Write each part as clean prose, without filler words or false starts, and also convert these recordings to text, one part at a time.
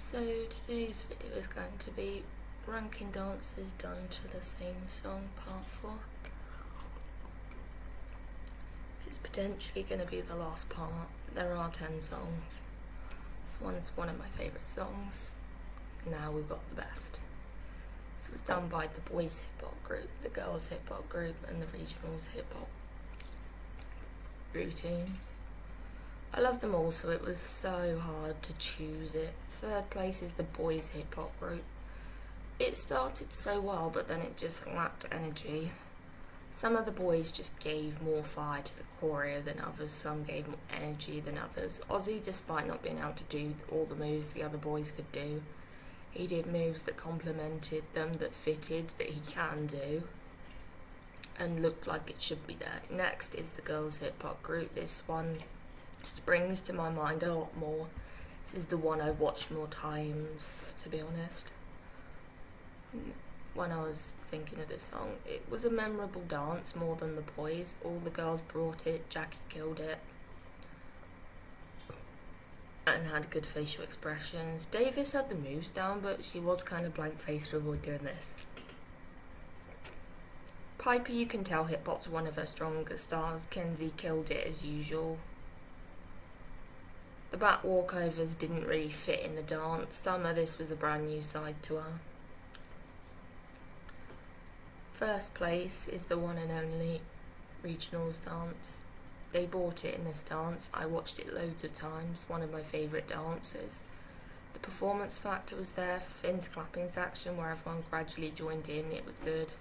So today's video is going to be ranking dances done to the same song, part 4. This is potentially going to be the last part. There are 10 songs. This one's one of my favourite songs. Now we've got the best. This was done by the boys hip hop group, the girls hip hop group, and the regionals hip hop routine. I love them all, so it was so hard to choose it. Third place is the boys hip hop group. It started so well, but then it just lacked energy. Some of the boys just gave more fire to the choreo than others, some gave more energy than others. Aussie, despite not being able to do all the moves the other boys could do, he did moves that complemented them, that fitted, that he can do, and looked like it should be there. Next is the girls hip hop group. This one springs to my mind a lot more. This is the one I've watched more times, to be honest. When I was thinking of this song, it was a memorable dance more than the boys. All the girls brought it, Jackie killed it, and had good facial expressions. Davis had the moves down, but she was kind of blank-faced to avoid doing this. Piper, you can tell hip-hop's one of her stronger stars. Kenzie killed it as usual. The back walkovers didn't really fit in the dance. Some of this was a brand new side to her. First place is the one and only regionals dance. They bought it in this dance. I watched it loads of times. One of my favourite dances. The performance factor was there. Finn's clapping section, where everyone gradually joined in, it was good.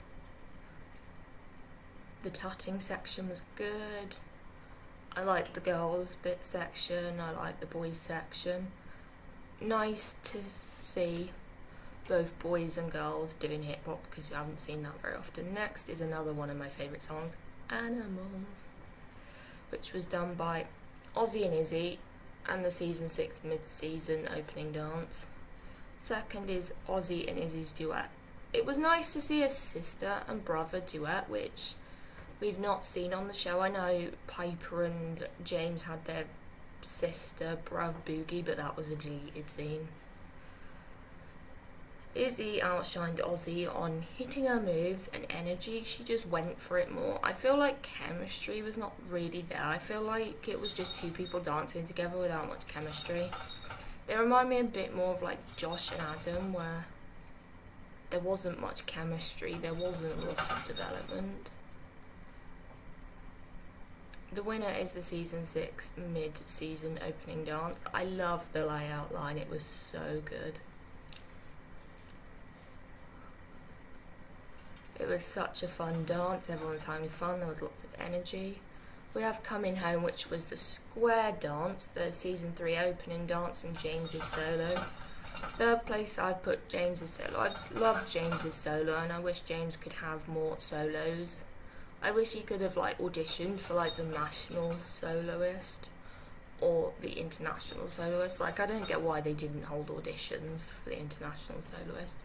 The tutting section was good. I liked the girls bit section, I liked the boys section. Nice to see both boys and girls doing hip hop, because you haven't seen that very often. Next is another one of my favourite songs, Animals, which was done by Aussie and Izzy, and the season 6 mid-season opening dance. Second is Aussie and Izzy's duet. It was nice to see a sister and brother duet, which we've not seen on the show. I know Piper and James had their sister, brother Boogie, but that was a deleted scene. Izzy outshined Aussie on hitting her moves and energy. She just went for it more. I feel like chemistry was not really there. I feel like it was just two people dancing together without much chemistry. They remind me a bit more of like Josh and Adam, where there wasn't much chemistry, there wasn't a lot of development. The winner is the season 6 mid-season opening dance. I love the layout line, it was so good. It was such a fun dance, everyone's having fun, there was lots of energy. We have Coming Home, which was the square dance, the season 3 opening dance, and James's solo. Third place I put James's solo. I love James's solo, and I wish James could have more solos. I wish he could have auditioned for the national soloist or the international soloist. I don't get why they didn't hold auditions for the international soloist.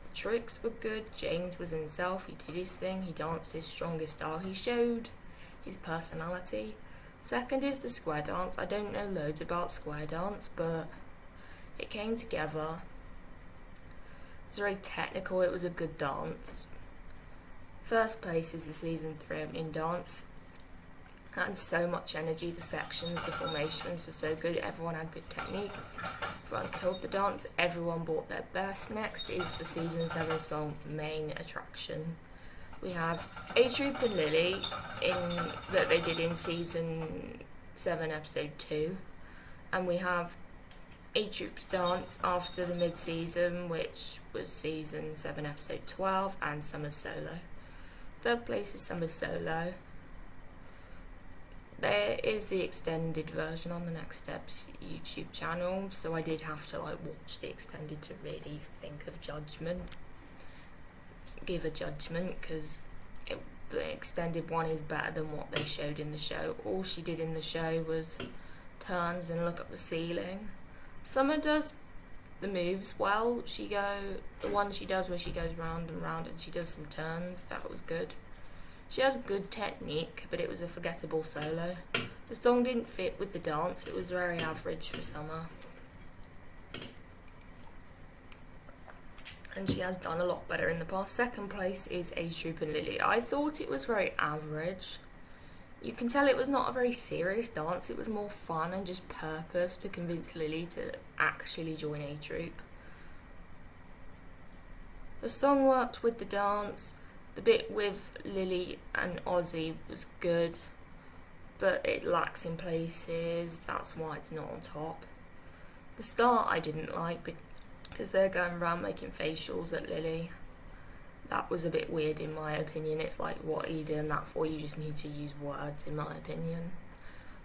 The tricks were good. James was himself. He did his thing. He danced his strongest style. He showed his personality. Second is the square dance. I don't know loads about square dance, but it came together. It was very technical. It was a good dance. First place is the season 3 opening dance. Had so much energy, the sections, the formations were so good, everyone had good technique, everyone killed the dance, everyone brought their best. Next is the season 7 song, Main Attraction. We have A-Troop and Lily that they did in season 7 episode 2, and we have A-Troop's dance after the mid-season, which was season 7 episode 12, and Summer's solo. Third place is Summer's solo. There is the extended version on the Next Steps YouTube channel, so I did have to watch the extended to really give a judgment, because the extended one is better than what they showed in the show. All she did in the show was turns and look at the ceiling. Summer does the moves well. The one she does where she goes round and round and she does some turns, that was good. She has good technique, but it was a forgettable solo. The song didn't fit with the dance, it was very average for Summer. and she has done a lot better in the past. Second place is A Troop and Lily. I thought it was very average. You can tell it was not a very serious dance, it was more fun and just purpose to convince Lily to actually join A Troop. The song worked with the dance. The bit with Lily and Aussie was good, but it lacks in places, that's why it's not on top. The start I didn't like because they're going around making facials at Lily. That was a bit weird in my opinion. It's like, what are you doing that for? You just need to use words in my opinion.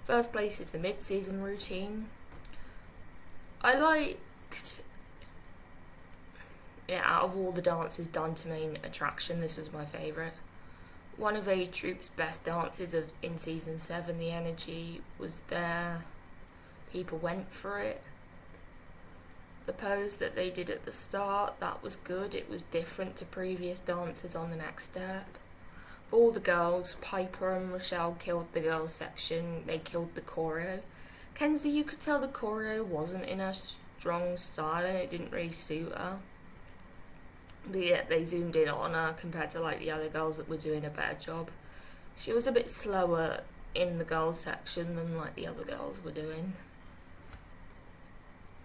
First place is the mid-season routine. I liked it. Out of all the dances done to main attraction, this was my favourite. One of A Troop's best dances in season 7, the energy was there. People went for it. The pose that they did at the start, that was good. It was different to previous dances on the next step. For all the girls, Piper and Rochelle killed the girls section. They killed the choreo. Kenzie, you could tell the choreo wasn't in her strong style and it didn't really suit her. But yet they zoomed in on her compared to like the other girls that were doing a better job. She was a bit slower in the girls section than like the other girls were doing.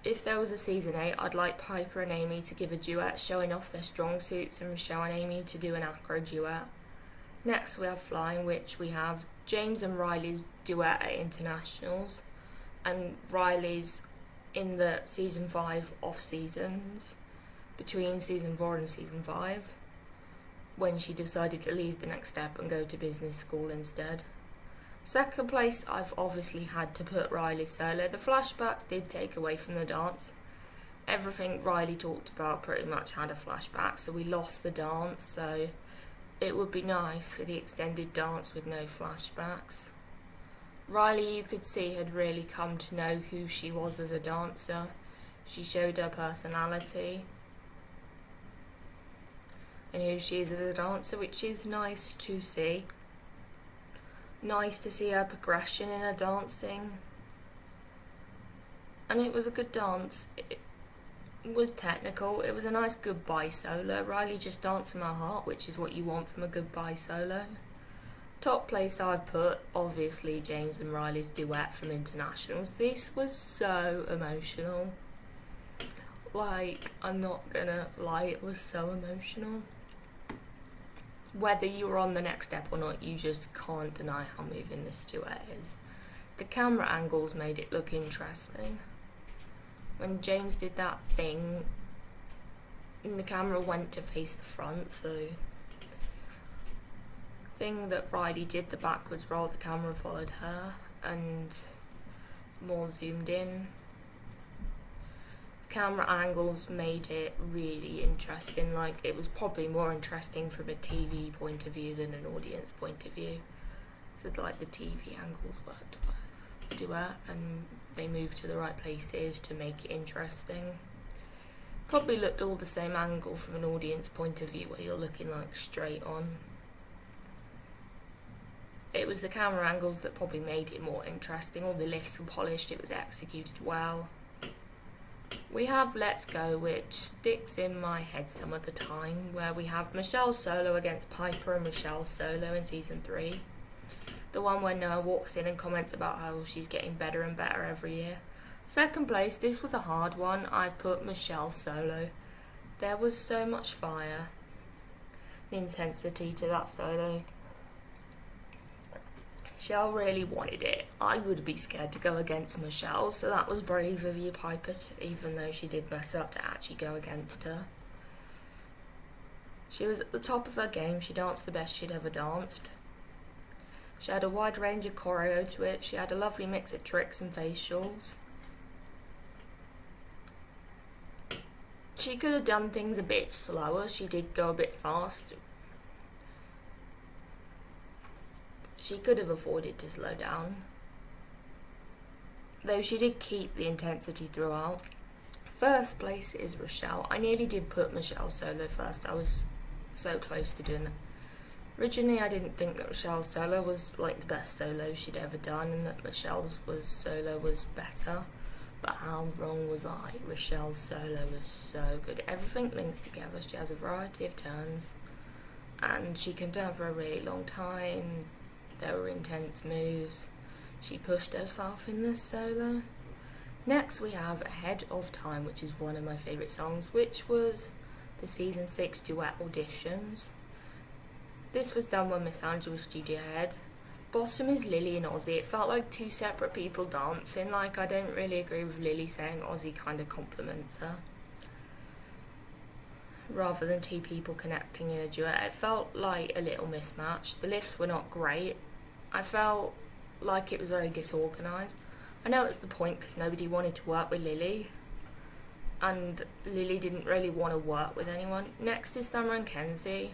If there was a season 8, I'd like Piper and Amy to give a duet showing off their strong suits and Rochelle and Amy to do an acro duet. Next we have Flying, which we have James and Riley's duet at internationals and Riley's in the season 5 off seasons between season 4 and season 5 when she decided to leave the next step and go to business school instead. Second place, I've obviously had to put Riley's solo. The flashbacks did take away from the dance. Everything Riley talked about pretty much had a flashback, so we lost the dance, so it would be nice for the extended dance with no flashbacks. Riley, you could see, had really come to know who she was as a dancer. She showed her personality and who she is as a dancer, which is nice to see. Nice to see her progression in her dancing. And it was a good dance. It was technical. It was a nice goodbye solo. Riley just danced in my heart, which is what you want from a goodbye solo. Top place I've put, obviously, James and Riley's duet from internationals. This was so emotional. Like, I'm not gonna lie, it was so emotional. Whether you were on the next step or not, you just can't deny how moving this duet is. The camera angles made it look interesting. When James did that thing, the camera went to face the front, so thing that Riley did, the backwards roll, the camera followed her and it's more zoomed in. Camera angles made it really interesting. Like, it was probably more interesting from a TV point of view than an audience point of view. So like the TV angles worked with the duet and they moved to the right places to make it interesting. Probably looked all the same angle from an audience point of view where you're looking like straight on. It was the camera angles that probably made it more interesting. All the lifts were polished, it was executed well. We have Let's Go, which sticks in my head some of the time, where we have Michelle's solo against Piper and Michelle's solo in season 3. The one where Noah walks in and comments about how she's getting better and better every year. Second place, this was a hard one. I've put Michelle's solo. There was so much fire, intensity to that solo. Michelle really wanted it. I would be scared to go against Michelle, so that was brave of you, Piper, even though she did mess up, to actually go against her. She was at the top of her game. She danced the best she'd ever danced. She had a wide range of choreo to it. She had a lovely mix of tricks and facials. She could have done things a bit slower. She did go a bit fast. She could have afforded to slow down, though she did keep the intensity throughout. First place is Rochelle. I nearly did put Michelle solo first. I was so close to doing that. Originally, I didn't think that Rochelle's solo was like the best solo she'd ever done and that Michelle's solo was better. But how wrong was I? Rochelle's solo was so good. Everything links together. She has a variety of turns, and she can turn for a really long time. There were intense moves. She pushed herself in this solo. Next we have Ahead of Time, which is one of my favourite songs, which was the season 6 duet auditions. This was done when Miss Angela was studio head. Bottom is Lily and Aussie. It felt like two separate people dancing. Like, I don't really agree with Lily saying Aussie kind of compliments her, rather than two people connecting in a duet. It felt like a little mismatch. The lifts were not great. I felt like it was very disorganised. I know it's the point because nobody wanted to work with Lily, and Lily didn't really want to work with anyone. Next is Summer and Kenzie.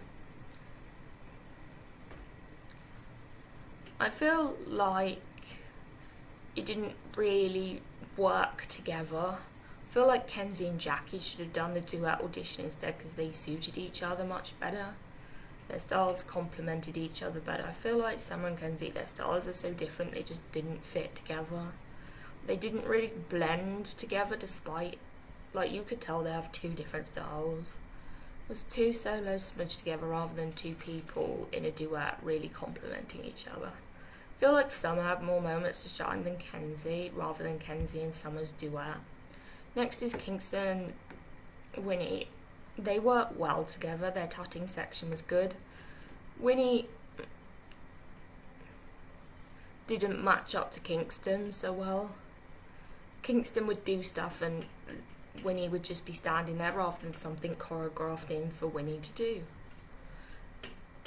I feel like it didn't really work together. I feel like Kenzie and Jackie should have done the duet audition instead because they suited each other much better. Their styles complemented each other better. I feel like Summer and Kenzie, their styles are so different, they just didn't fit together. They didn't really blend together despite, like, you could tell they have two different styles. It was two solos smudged together rather than two people in a duet really complementing each other. I feel like Summer had more moments to shine than Kenzie, rather than Kenzie and Summer's duet. Next is Kingston and Winnie. They work well together. Their tutting section was good. Winnie didn't match up to Kingston so well. Kingston would do stuff and Winnie would just be standing there rather than something choreographed in for Winnie to do.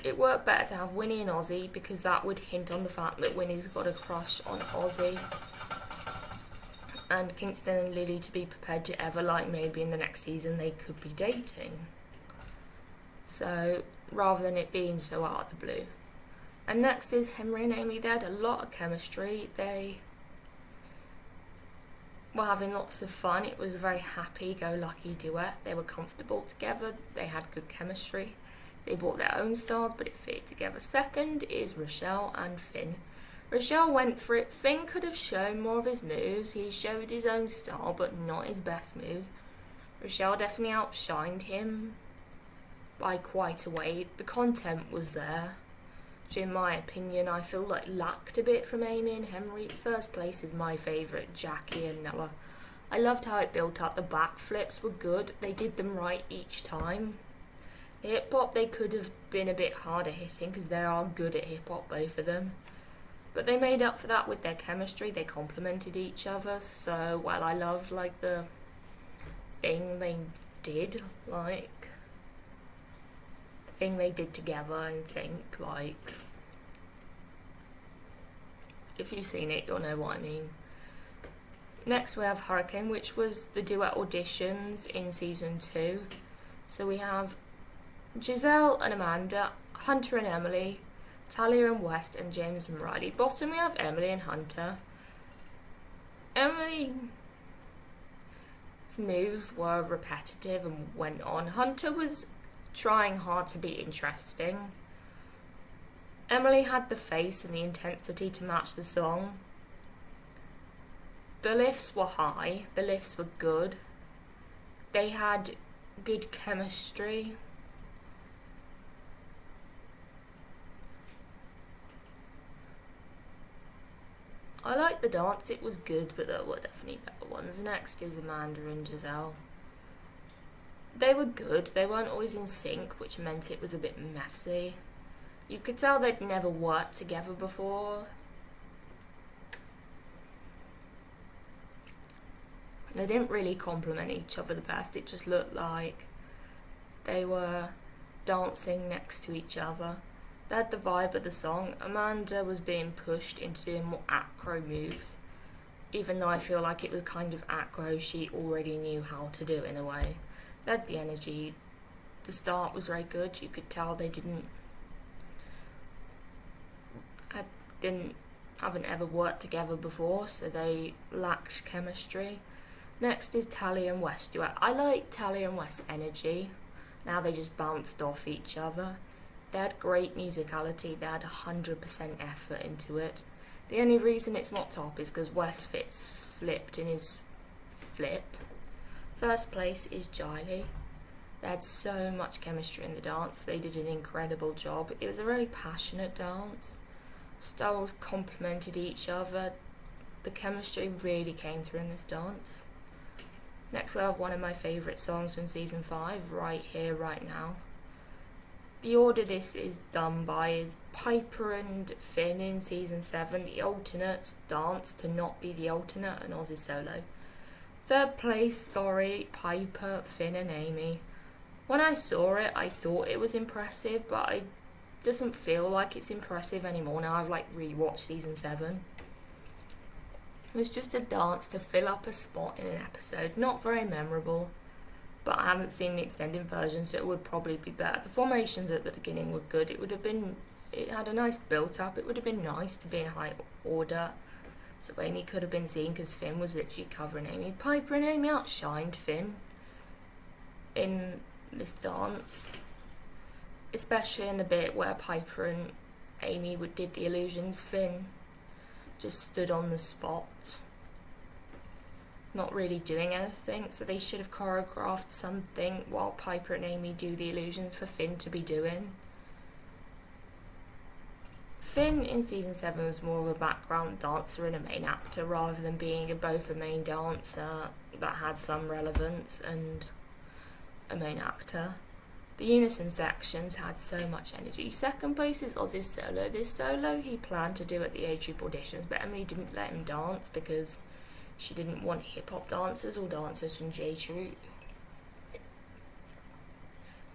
It worked better to have Winnie and Aussie because that would hint on the fact that Winnie's got a crush on Aussie, and Kingston and Lily to be prepared to ever, like, maybe in the next season they could be dating. So rather than it being so out of the blue. And next is Henry and Amy. They had a lot of chemistry. They were having lots of fun. It was a very happy-go-lucky duet. They were comfortable together. They had good chemistry. They brought their own styles, but it fit together. Second is Rochelle and Finn. Rochelle went for it. Finn could have shown more of his moves. He showed his own style, but not his best moves. Rochelle definitely outshined him by quite a way. The content was there, which in my opinion I feel like lacked a bit from Amy and Henry. First place is my favourite, Jackie and Noah. I loved how it built up. The backflips were good. They did them right each time. The hip-hop, they could have been a bit harder hitting because they are good at hip-hop, both of them. But they made up for that with their chemistry. They complemented each other so well. I loved, like, the thing they did, like, the thing they did together in sync, like, if you've seen it, you'll know what I mean. Next we have Hurricane, which was the duet auditions in season 2. So we have Giselle and Amanda, Hunter and Emily, Talia and West, and James and Riley. Bottom we have Emily and Hunter. Emily's moves were repetitive and went on. Hunter was trying hard to be interesting. Emily had the face and the intensity to match the song. The lifts were high, the lifts were good. They had good chemistry. I liked the dance, it was good, but there were definitely better ones. Next is Amanda and Giselle. They were good, they weren't always in sync, which meant it was a bit messy. You could tell they'd never worked together before. They didn't really complement each other the best. It just looked like they were dancing next to each other. They had the vibe of the song. Amanda was being pushed into doing more acro moves, even though I feel like it was kind of acro she already knew how to do in a way. They had the energy. The start was very good. You could tell they haven't ever worked together before, so they lacked chemistry. Next is Talia and West duet. I like Talia and West's energy. Now they just bounced off each other. They had great musicality. They had 100% effort into it. The only reason it's not top is because West slipped in his flip. First place is Jiley. They had so much chemistry in the dance. They did an incredible job. It was a very passionate dance. Styles complemented each other. The chemistry really came through in this dance. Next we have one of my favourite songs from season 5, Right Here, Right Now. The order this is done by is Piper and Finn in season 7. The alternates dance to not be the alternate and Aussie Solo. Third place, Piper, Finn and Amy. When I saw it, I thought it was impressive, but it doesn't feel like it's impressive anymore now. I've rewatched season 7. It was just a dance to fill up a spot in an episode. Not very memorable, but I haven't seen the extended version, so it would probably be better. The formations at the beginning were good. It had a nice build-up. It would have been nice to be in high order, so Amy could have been seen because Finn was literally covering Amy. Piper and Amy outshined Finn in this dance, especially in the bit where Piper and Amy did the illusions. Finn just stood on the spot, not really doing anything, so they should have choreographed something while Piper and Amy do the illusions for Finn to be doing. Finn in season 7 was more of a background dancer and a main actor rather than being both a main dancer that had some relevance and a main actor. The unison sections had so much energy. Second place is Aussie Solo. This solo he planned to do at the age group auditions, but Emily didn't let him dance because she didn't want hip-hop dancers or dancers from J Troop. I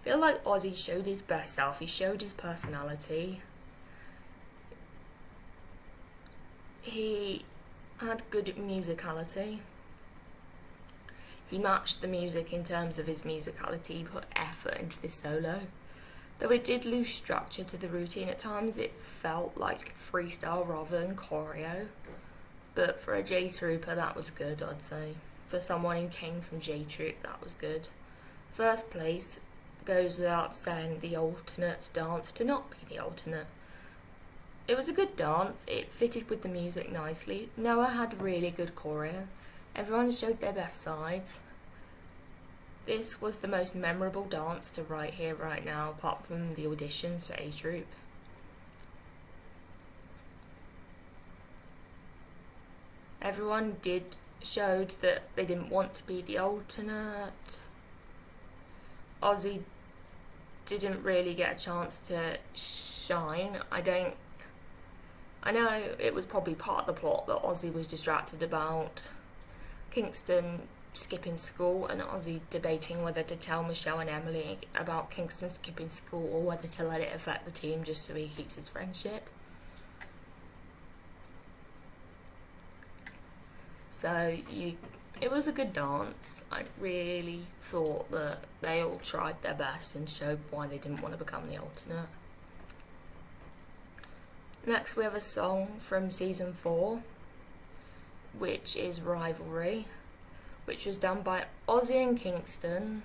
feel like Aussie showed his best self. He showed his personality. He had good musicality. He matched the music in terms of his musicality. He put effort into this solo. Though it did lose structure to the routine at times, it felt like freestyle rather than choreo. But for a J Trooper, that was good, I'd say. For someone who came from J Troop, that was good. First place goes without saying, the alternates dance to not be the alternate. It was a good dance. It fitted with the music nicely. Noah had really good choreo. Everyone showed their best sides. This was the most memorable dance to Right Here, Right Now, apart from the auditions for A Troop. Everyone showed that they didn't want to be the alternate. Aussie didn't really get a chance to shine. I know it was probably part of the plot that Aussie was distracted about Kingston skipping school and Aussie debating whether to tell Michelle and Emily about Kingston skipping school or whether to let it affect the team just so he keeps his friendship. So it was a good dance. I really thought that they all tried their best and showed why they didn't want to become the alternate. Next we have a song from season 4, which is Rivalry, which was done by Aussie and Kingston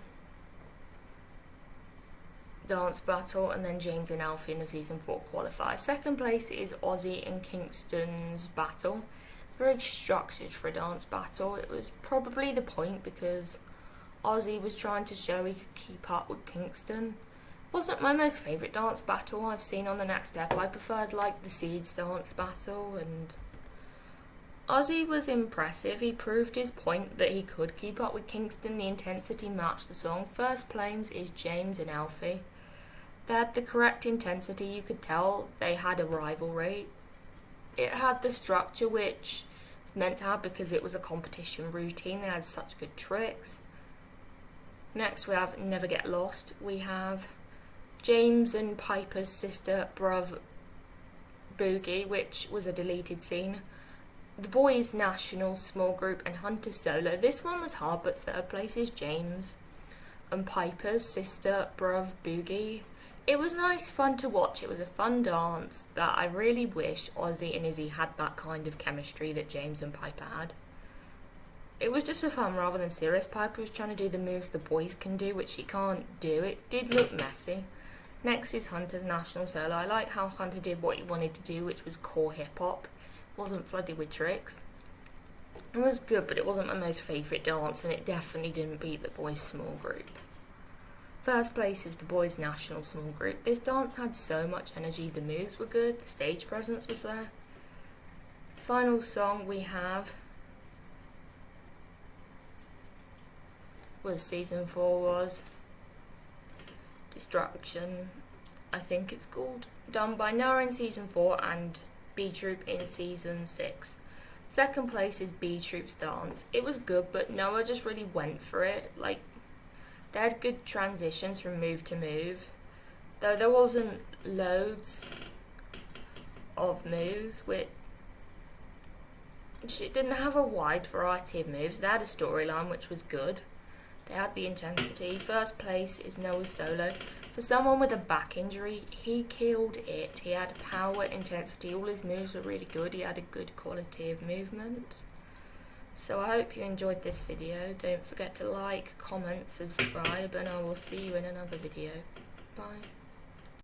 dance battle, and then James and Alfie in the season 4 qualifier. Second place is Aussie and Kingston's battle. It's very structured for a dance battle. It was probably the point because Aussie was trying to show he could keep up with Kingston. Wasn't my most favourite dance battle I've seen on The Next Step. I preferred the Seeds dance battle, and Aussie was impressive. He proved his point that he could keep up with Kingston. The intensity matched the song. First place is James and Alfie. They had the correct intensity. You could tell they had a rivalry. It had the structure which it's meant to have because it was a competition routine. They had such good tricks. Next we have Never Get Lost. We have James and Piper's sister, bruv, Boogie, which was a deleted scene. The Boys National, Small Group, and Hunter Solo. This one was hard, but third place is James and Piper's sister, bruv, Boogie. It was nice fun to watch. It was a fun dance that I really wish Aussie and Izzy had that kind of chemistry that James and Piper had. It was just for fun rather than serious. Piper was trying to do the moves the boys can do, which she can't do. It did look messy. Next is Hunter's National Solo. I like how Hunter did what he wanted to do, which was core hip-hop. Wasn't flooded with tricks. It was good, but it wasn't my most favourite dance, and it definitely didn't beat the boys' small group. First place is the boys' national small group. This dance had so much energy, the moves were good, the stage presence was there. Final song we have was season 4 was Distraction, I think it's called, done by Noah in season 4 and B Troop in season 6. Second place is B Troop's dance. It was good, but Noah just really went for it. Like, they had good transitions from move to move, though there wasn't loads of moves, which it didn't have a wide variety of moves. They had a storyline which was good. They had the intensity. First place is Noah Solo. For someone with a back injury, he killed it. He had power, intensity, all his moves were really good. He had a good quality of movement. So I hope you enjoyed this video. Don't forget to like, comment, subscribe, and I will see you in another video. Bye.